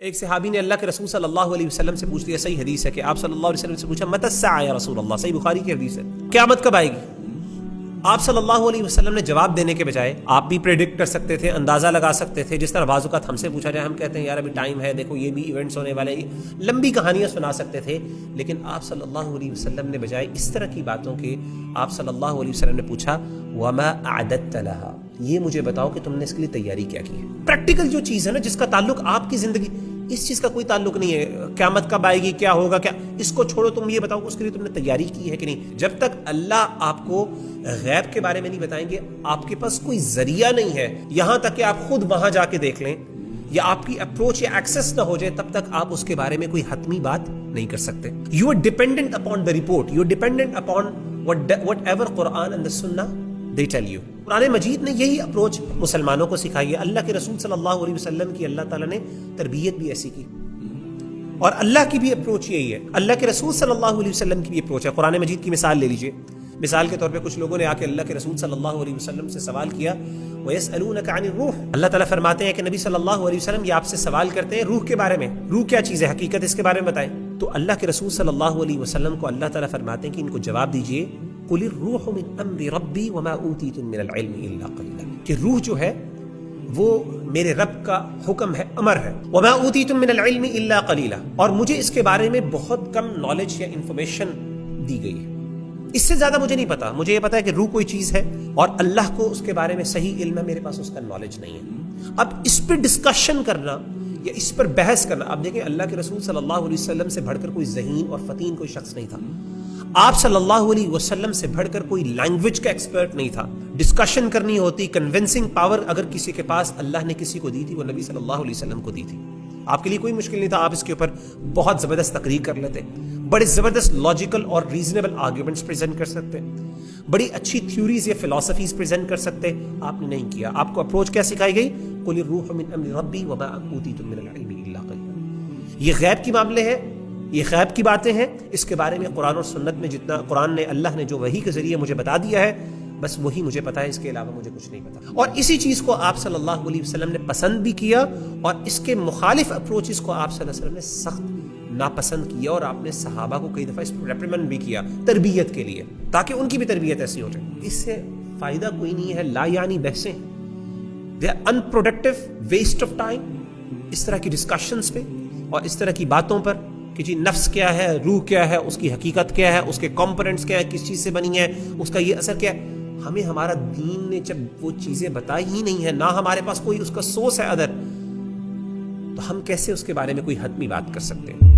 ایک صحابی نے اللہ کے رسول صلی اللہ علیہ وسلم سے پوچھ لیا، صحیح حدیث ہے کہ آپ صلی اللہ علیہ وسلم سے پوچھا متی الساعہ یا رسول اللہ، صحیح بخاری کی حدیث ہے، قیامت کب آئے گی؟ آپ صلی اللہ علیہ وسلم نے جواب دینے کے بجائے، آپ بھی پریڈکٹ کر سکتے تھے، اندازہ لگا سکتے تھے، جس طرح بعض اوقات ہم سے پوچھا جائے، ہم کہتے ہیں یار ابھی ٹائم ہے، دیکھو یہ بھی ایونٹس ہونے والے ہیں، لمبی کہانیاں سنا سکتے تھے، لیکن آپ صلی اللہ علیہ وسلم نے بجائے اس طرح کی باتوں کے آپ صلی اللہ علیہ وسلم نے پوچھا وما اعددت لها، یہ مجھے بتاؤ کہ تم نے اس کے لیے تیاری کیا کی ہے۔ پریکٹیکل جو چیز ہے نا، جس کا تعلق آپ کی زندگی، اس چیز کا کوئی تعلق نہیں ہے قیامت کب آئے گی، کیا ہوگا، کیا، اس کو چھوڑو، تم یہ بتاؤ اس کے لیے تم نے تیاری کی ہے کہ نہیں۔ جب تک اللہ آپ کو غیب کے بارے میں نہیں بتائیں گے، آپ کے پاس کوئی ذریعہ نہیں ہے، یہاں تک کہ آپ خود وہاں جا کے دیکھ لیں یا آپ کی اپروچ یا ایکسس نہ ہو جائے، تب تک آپ اس کے بارے میں کوئی حتمی بات نہیں کر سکتے۔ You are dependent upon the report, you are dependent upon whatever Quran and the Sunnah they tell you. قرآن مجید نے یہی اپروچ مسلمانوں کو سکھائی ہے۔ اللہ کے رسول صلی اللہ علیہ وسلم کی اللہ تعالیٰ نے تربیت بھی ایسی کی، اور اللہ کی بھی اپروچ یہی ہے، اللہ کے رسول صلی اللہ علیہ وسلم کی بھی اپروچ ہے۔ قرآن مجید کی مثال لے لیجئے، مثال کے طور پہ کچھ لوگوں نے آ کے اللہ کے رسول صلی اللہ علیہ وسلم سے سوال کیا، وَيَسْأَلُونَكَ عَنِ الرُّوحِ، اللہ تعالیٰ فرماتے ہیں کہ نبی صلی اللہ علیہ وسلم یہ آپ سے سوال کرتے ہیں روح کے بارے میں، روح کیا چیز ہے، حقیقت اس کے بارے میں بتائیں۔ تو اللہ کے رسول صلی اللہ علیہ وسلم کو اللہ تعالیٰ فرماتے ہیں کہ ان کو جواب دیجئے قُلِ الرُّوحُ مِنْ أَمْرِ رَبِّي وَمَا أُوتِيتُم مِّنَ الْعِلْمِ إِلَّا قَلِيلًا، کہ روح جو ہے وہ میرے رب کا حکم ہے، امر ہے، وَمَا أُوتِيتُم مِّنَ الْعِلْمِ إِلَّا قَلِيلًا، اور مجھے اس کے بارے میں بہت کم نالج یا انفارمیشن دی گئی ہے، اس سے زیادہ مجھے نہیں پتا۔ مجھے یہ پتا ہے کہ روح کوئی چیز ہے اور اللہ کو اس کے بارے میں صحیح علم ہے، میرے پاس اس کا نالج نہیں ہے۔ اب اس پہ ڈسکشن کرنا یا اس پر بحث کرنا، اب دیکھیں اللہ کے رسول صلی اللہ علیہ وسلم سے بڑھ کر کوئی ذہین اور فطین کوئی شخص نہیں تھا، آپ صلی اللہ علیہ وسلم سے بڑھ کر کوئی لینگویج کا ایکسپرٹ نہیں تھا۔ ڈسکشن کرنی ہوتی، کنونسنگ پاور اگر کسی کے پاس اللہ نے کسی کو دی تھی، وہ نبی صلی اللہ علیہ وسلم کو دی تھی۔ آپ کے لیے کوئی مشکل نہیں تھا، آپ اس کے اوپر بہت زبردست تقریر کر لیتے، بڑے زبردست لاجیکل اور ریزنیبل آرگیومنٹس پریزنٹ کر سکتے، بڑی اچھی تھیوریز یا فلسفیز پریزنٹ کر سکتے، آپ نے نہیں کیا۔ آپ کو اپروچ کیا سکھائی گئی؟ قُلِ الرُّوحُ مِنْ أَمْرِ رَبِّي وَمَا أُوتِيتُم مِّنَ الْعِلْمِ إِلَّا قَلِيلًا۔ یہ غیب کی معاملے ہیں، یہ غیب کی باتیں ہیں، اس کے بارے میں قرآن اور سنت میں جتنا قرآن نے، اللہ نے جو وحی کے ذریعے مجھے بتا دیا ہے، بس وہی مجھے پتا ہے، اس کے علاوہ مجھے کچھ نہیں پتا۔ اور اسی چیز کو آپ صلی اللہ علیہ وسلم نے پسند بھی کیا، اور اس کے مخالف اپروچز کو آپ صلی اللہ علیہ وسلم نے سخت ناپسند کیا، اور آپ نے صحابہ کو کئی دفعہ اس پر ریپریمنڈ بھی کیا تربیت کے لیے، تاکہ ان کی بھی تربیت ایسی ہو جائے۔ اس سے فائدہ کوئی نہیں ہے، لا یعنی بحثیں، they are unproductive, waste of time, اس طرح کی ڈسکشنز پہ اور اس طرح کی باتوں پر کہ جی نفس کیا ہے، روح کیا ہے، اس کی حقیقت کیا ہے، اس کے کمپوننٹس کیا ہے، کس چیز سے بنی ہے، اس کا یہ اثر کیا ہے۔ ہمیں ہمارا دین نے جب وہ چیزیں بتائی ہی نہیں ہے، نہ ہمارے پاس کوئی اس کا سورس ہے ادر، تو ہم کیسے اس کے بارے میں کوئی حتمی بات کر سکتے ہیں؟